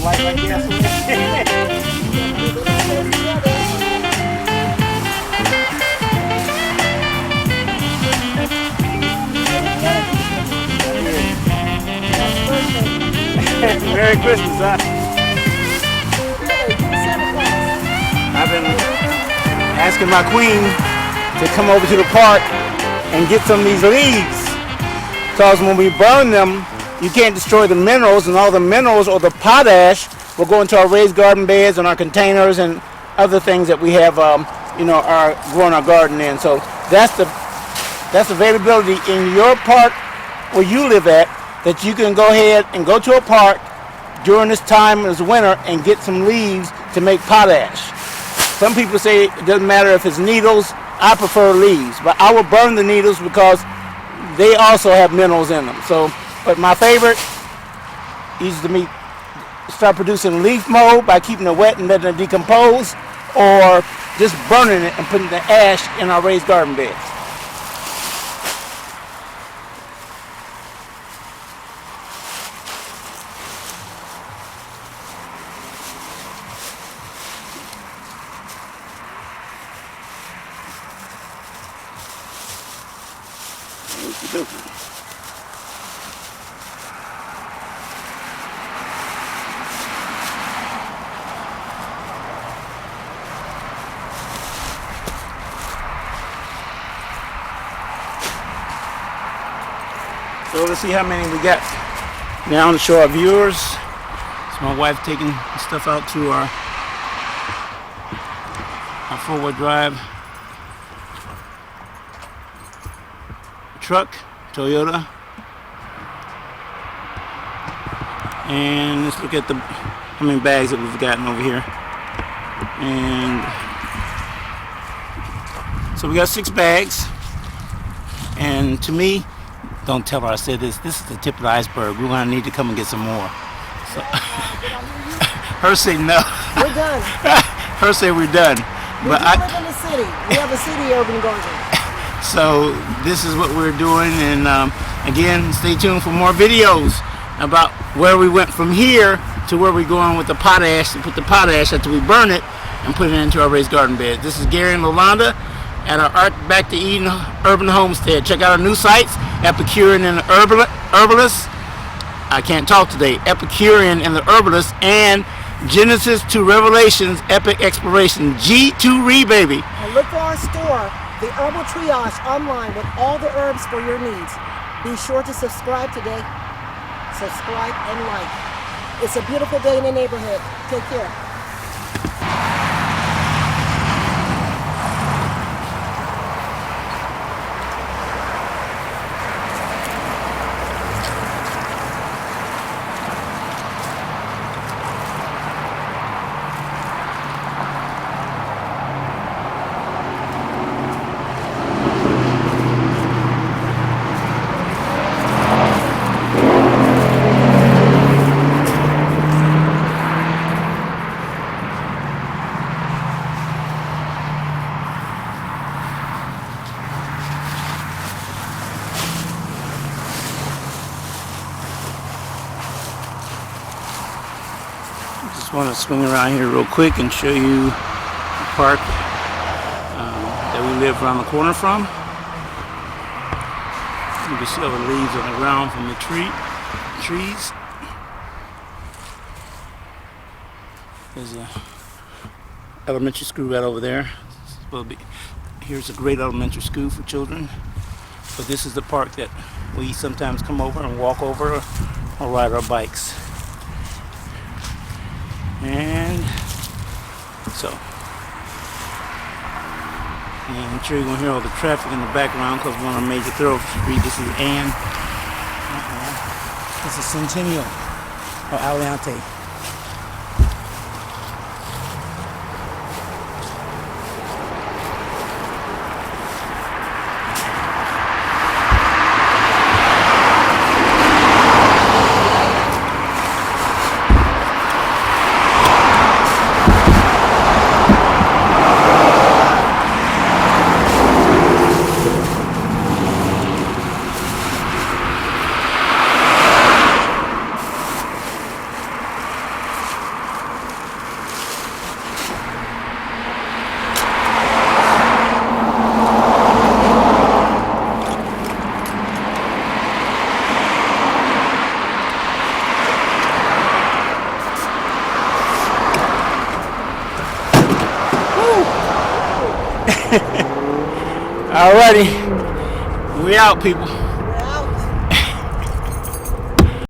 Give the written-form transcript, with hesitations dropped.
light like gasoline. Merry Christmas, huh? I've been asking my queen to come over to the park and get some of these leaves, because when we burn them, you can't destroy the minerals, and all the minerals or the potash will go into our raised garden beds and our containers and other things that we have, are growing our garden in. So that's availability in your park where you live at, that you can go ahead and go to a park during this time as winter and get some leaves to make potash. Some people say it doesn't matter if it's needles. I prefer leaves, but I will burn the needles because they also have minerals in them. So, but my favorite is to start producing leaf mold by keeping it wet and letting it decompose, or just burning it and putting the ash in our raised garden beds. So let's see how many we got now to show our viewers. It's my wife taking stuff out to our four-wheel drive truck, Toyota. And let's look at how many bags that we've gotten over here. And so we got 6 bags. And to me, don't tell her I said this. This is the tip of the iceberg. We're gonna need to come and get some more. So her say no. We're done. Her say we're done. But I live in the city. We have a city urban garden. So this is what we're doing, and again, stay tuned for more videos about where we went from here to where we're going with the potash, to put the potash after we burn it and put it into our raised garden bed. This is Gary and Lolanda at our Art Back to Eden Urban Homestead. Check out our new sites, Epicurean and the Herbalist. I can't talk today. Epicurean and the Herbalist, and Genesis to Revelations Epic Exploration. G2RE, baby. And look for our store, the Herbal Triage, online with all the herbs for your needs. Be sure to subscribe today. Subscribe and like. It's a beautiful day in the neighborhood. Take care. Just want to swing around here real quick and show you the park that we live around the corner from. You can see all the leaves on the ground from the trees. There's a elementary school right over there. Here's a great elementary school for children. But this is the park that we sometimes come over and walk over or ride our bikes. And so, I'm sure you're going to hear all the traffic in the background because we're on a major thoroughfare. This is Ann. This is Centennial or Aliante. Alrighty, we out, people.